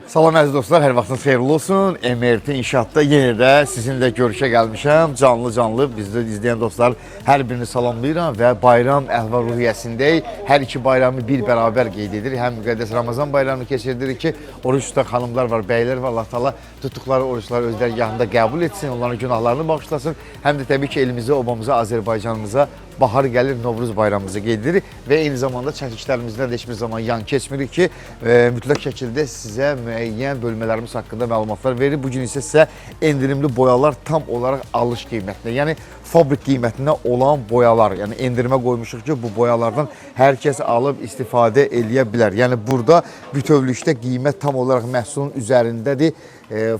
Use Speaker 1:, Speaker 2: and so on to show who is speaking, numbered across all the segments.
Speaker 1: Salam əziz dostlar, hər vaxtınız xeyirli olsun. MRT İnşaatda yenə də sizinlə görüşə gəlmişəm. Canlı bizdə izləyən dostlar hər birini salamlayıram və bayram əhval-ruhiyyəsindəyik. Hər iki bayramı bir bərabər qeyd edirik. Həm müqəddəs Ramazan bayramını keçirdirik ki, oruç tutan xanımlar var, bəylər var. Allah Taala tutduqları oruçları öz dərgahında qəbul etsin, onların günahlarını bağışlasın. Həm də təbii ki, elimizə, obamıza, Azərbaycanımıza bahar gəlir, Novruz bayramımızı qeyd edirik və eyni zamanda çəkilişlərimizdən də heç bir zaman yan keçmirik ki, mütləq şəkildə sizə müəyyən bölmələrimiz haqqında məlumatlar verir. Bugün isə sizə endirimli boyalar tam olaraq alış qiymətinə, yəni fabrik qiymətinə olan boyalar, yəni endirimə qoymuşuq ki, bu boyalardan hər kəs alıb istifadə eləyə bilər. Yəni burada bütövlükdə qiymət tam olaraq məhsulun üzərindədir.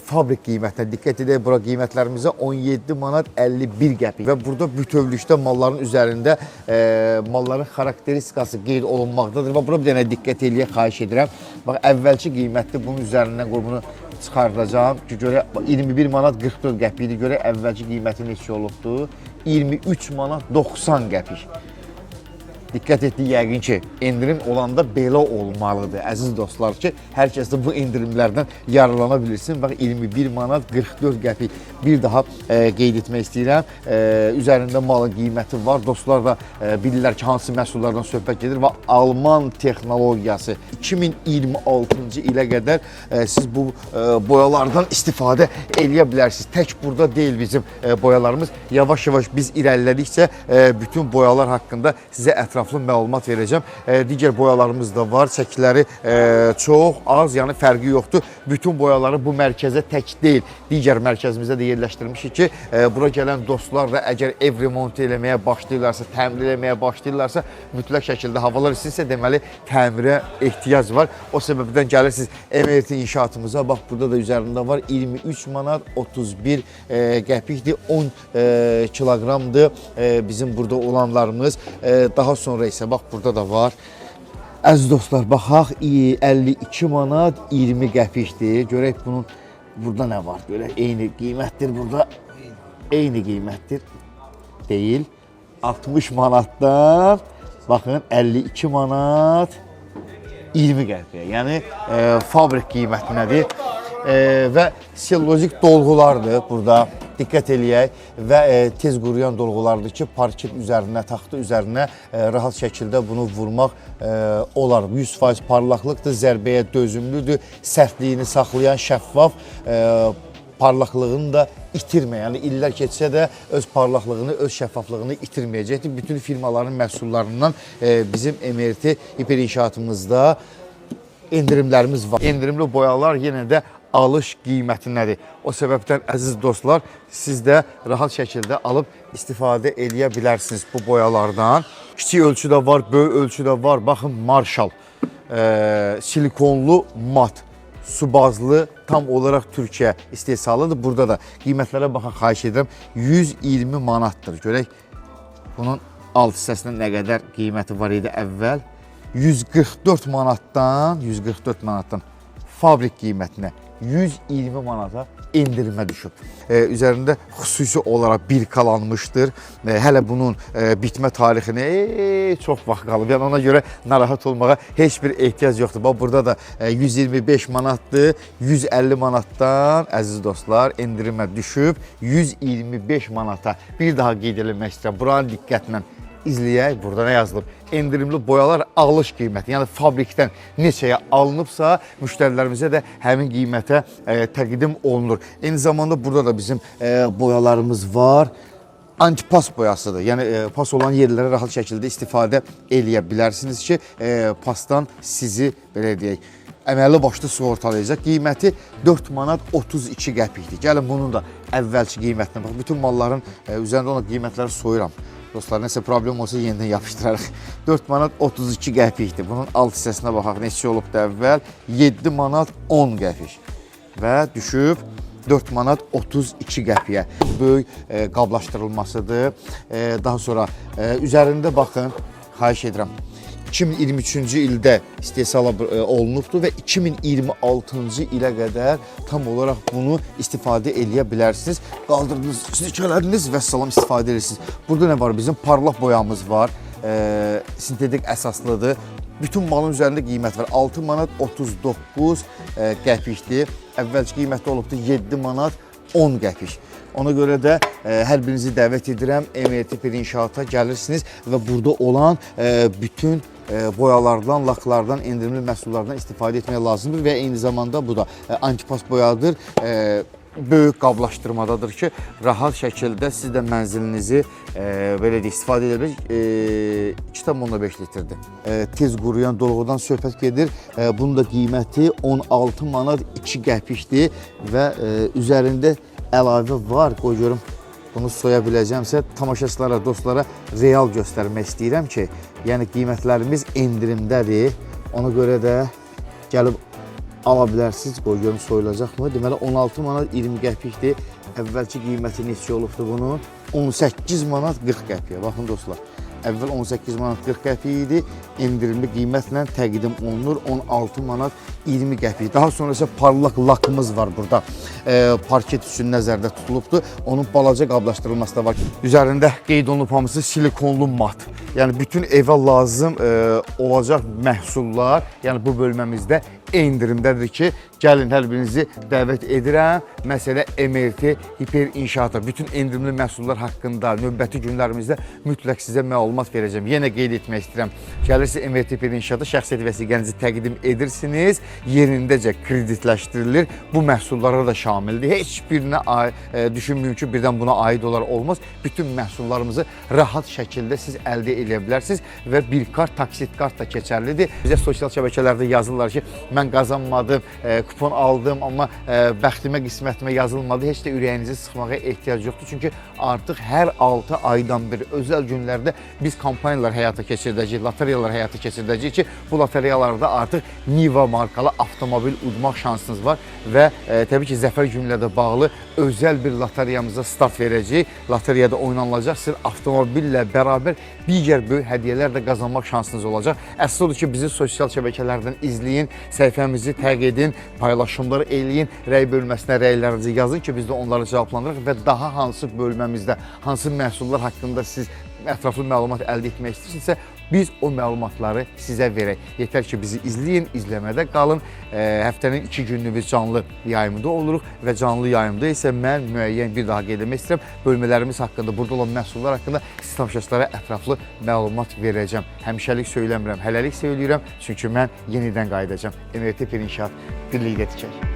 Speaker 1: Fabrik qiymətinə diqqət edək, bura qiymətlərimizə 17 manat 51 qəpik və burada bütövlükdə malların üzərində malların xarakteristikası qeyd olunmaqdadır və bura bir dənə diqqət eləyə xahiş edirəm. Bax, əvvəlki qiymətli bunun üzərindən bunu çıxardacağım ki, görə 21 manat 44 qəpikdir, görə əvvəlki qiyməti neçə olubdur? 23 manat 90 qəpik. Diqqət etdik, yəqin ki, endirim olanda belə olmalıdır, əziz dostlar ki, hər kəs də bu endirimlərdən yararlana bilirsin. Bax, 21 manat 44 qəpik. Bir daha qeyd etmək istəyirəm, üzərində malın qiyməti var. Dostlar da bilirlər ki, hansı məhsullardan söhbət gedir və Alman texnologiyası 2026-cı ilə qədər siz bu boyalardan istifadə eləyə bilərsiniz. Tək burada deyil bizim boyalarımız. Yavaş-yavaş biz irəlilədikcə bütün boyalar haqqında sizə ətraflı məlumat verəcəm. Digər boyalarımız da var, çəkiləri çox az, yəni fərqi yoxdur. Bütün boyaları bu mərkəzə tək deyil, digər mərkəzimizdə də yerləşdirmişik ki, bura gələn dostlar da əgər ev remontu eləməyə başlayırlarsa, təmir eləməyə başlayırlarsa, mütləq şəkildə havalar istinsə, deməli təmirə ehtiyac var. O səbəbdən gəlirsiniz MRT inşaatımıza, bax burada da üzərində var, 23 manat 31 qəpikdir, 10 kiloqramdır bizim burada olanlarımız. Daha sonra isə bax burada da var. Əziz dostlar, baxaq 52 manat 20 qəpikdir. Görək bunun burada nə var? Görək eyni qiymətdir burada. Eyni qiymətdir. Deyil. 60 manatdan baxın 52 manat 20 qəpiyə. Yəni fabrik qiymətinədir. Və sellulozik dolğulardır burada. Diqqət eləyək və tez quruyan dolğulardır ki, parket üzərinə, taxta üzərinə rahat şəkildə bunu vurmaq olar. 100% parlaqlıqdır, zərbəyə dözümlüdür, sərtliyini saxlayan şəffaf, parlaqlığını da itirməyən, yəni illər keçsə də öz parlaqlığını, öz şəffaflığını itirməyəcəkdir. Bütün firmaların məhsullarından bizim MRT hiper inşaatımızda endirimlərimiz var. Endirimli boyalar yenə də alış qiymətindədir. O səbəbdən əziz dostlar, siz də rahat şəkildə alıb istifadə eləyə bilərsiniz bu boyalardan. Kiçik ölçü də var, böyük ölçü də var. Baxın, Marshall silikonlu mat, su bazlı, tam olaraq Türkiyə istehsalıdır. Burada da qiymətlərə baxın, xahiş edirəm, 120 manatdır. Görək, bunun alt hissəsində nə qədər qiyməti var idi əvvəl. 144 manatdan fabrik qiymətinə 120 manata endirimə düşüb. Üzərində xüsusi olaraq bir kalanmışdır. Hələ bunun bitmə tarixinə çox vaxt qalıb. Yəni ona görə narahat olmağa heç bir ehtiyac yoxdur. Bax, burada da 125 manatdır. 150 manatdan, əziz dostlar, endirimə düşüb 125 manata. Bir daha qeyd eləmək istəyirəm. Buranın diqqətlə izləyək, burada nə yazılıb? Endirimli boyalar alış qiyməti, yəni fabrikdən neçəyə alınıbsa, müştərilərimizə də həmin qiymətə təqdim olunur. Eyni zamanda burada da bizim boyalarımız var. Antipas boyasıdır, yəni pas olan yerlərə rahat şəkildə istifadə eləyə bilərsiniz ki, pasdan sizi, belə deyək, əməlli başlı sığortalayacaq. Qiyməti 4 manat 32 qəpikdir. Gəlin bunun da əvvəlki qiymətinə bax. Bütün malların üzərində olan qiymətləri soyuram. Dostlar, nəsə problem olsa yenidən yapışdırarıq. 4 manat 32 qəpikdir. Bunun alt hissəsinə baxaq, neçə olubdur əvvəl? 7 manat 10 qəpik və düşüb 4 manat 32 qəpiyə. Böyük qablaşdırılmasıdır. Daha sonra üzərində baxın, xahiş edirəm. 2023-cü ildə istehsal olunubdur və 2026-cı ilə qədər tam olaraq bunu istifadə eləyə bilərsiniz. Qaldırdınız, silkələdiniz və salam istifadə edirsiniz. Burada nə var? Bizim parlaq boyamız var. Sintetik əsaslıdır. Bütün malın üzərində qiymət var. 6 manat 39 qəpikdir. Əvvəlki qiymətdə olubdu 7 manat 10 qəpik. Ona görə də hər birinizi dəvət edirəm. MRT İnşaata gəlirsiniz və burada olan bütün boyalardan, laklardan, endirimli məhsullardan istifadə etmək lazımdır və eyni zamanda bu da antipas boyadır. Böyük qablaşdırmadadır ki, rahat şəkildə siz də mənzilinizi belə də istifadə edə bilir. 2,5 litrdir. Tez quruyan dolğudan söhbət gedir. Bunun da qiyməti 16 manat 2 qəpikdir və üzərində əlavə var. Qoy görüm, bunu soya biləcəmsə, tamaşaçılara, dostlara real göstərmək istəyirəm ki, yəni qiymətlərimiz endirimdədir. Ona görə də gəlib ala bilərsiniz. Qoy görüm soyulacaqmı? Deməli 16 manat 20 qəpikdir. Əvvəlki qiyməti neçə olubdu bunun? 18 manat 40 qəpiyə. Baxın dostlar. Əvvəl 18 manat 40 qəpik idi. Endirimli qiymətlə təqdim olunur 16 manat 20 qəpik. Daha sonra isə parlaq lakımız var burada. Parket üçün nəzərdə tutulubdur. Onun balaca qablaşdırılması da var. Üzərində qeyd olunub hamısı silikonlu mat. Yəni bütün evə lazım olacaq məhsullar, yəni bu bölməmizdə endirimdədir ki, gəlin hər birinizi dəvət edirəm. Məsələ MRT Hiper İnşaata. Bütün endirimli məhsullar haqqında növbəti günlərimizdə mütləq sizə məlumat verəcəm. Yenə qeyd etmək istəyirəm. Gəlirsiniz MRT Hiper İnşaata, şəxsiyyət vəsiqənizi təqdim edirsiniz, yerindəcə kreditləşdirilir. Bu məhsullara da şamildir. Heç birinə düşünməyin ki, birdən buna aid olar olmaz. Bütün məhsullarımızı rahat şəkildə siz əldə edə bilərsiniz və bir kart, taksit kart da keçərlidir. Bizə sosial şəbəkələrdə yazırlar ki, mən qazanmadım, kupon aldım, amma bəxtimə, qismətimə yazılmadı. Heç də ürəyinizi sıxmağa ehtiyac yoxdur. Çünki artıq hər 6 aydan bir özəl günlərdə biz kampaniyalar həyata keçirdəcəyik, loteriyalar həyata keçirdəcəyik ki, bu loteriyalarda artıq Niva markalı avtomobil udmaq şansınız var və təbii ki, zəfər günlə də bağlı özəl bir loteriyamıza start verəcəyik. Loteriyada oynanılacaq, sizin avtomobillə bərabər digər böyük hədiyyələr də qazanmaq şansınız olacaq. Əsas odur ki, bizi sosial şəbəkələrdən izləyin, səhifəmizi təq edin, paylaşımları eləyin, rəy bölməsinə rəylərinizi yazın ki, biz də onları cavablandıraq və daha hansı bölməmizdə, hansı məhsullar haqqında siz ətraflı məlumat əldə etmək istəyirsinizsə, biz o məlumatları sizə verək. Yetər ki, bizi izləyin, izləmədə qalın. Həftənin 2 günlük biz canlı yayımda oluruq və canlı yayımda isə mən müəyyən bir daha qeyd etmək istəyirəm. Bölmələrimiz haqqında, burada olan məhsullar haqqında siz tamaşaçılara ətraflı məlumat verəcəm. Həmişəlik söyləmirəm, hələlik söyləyirəm, çünki mən yenidən qayıdacağam. MRT İnşaat birlikdə tikək.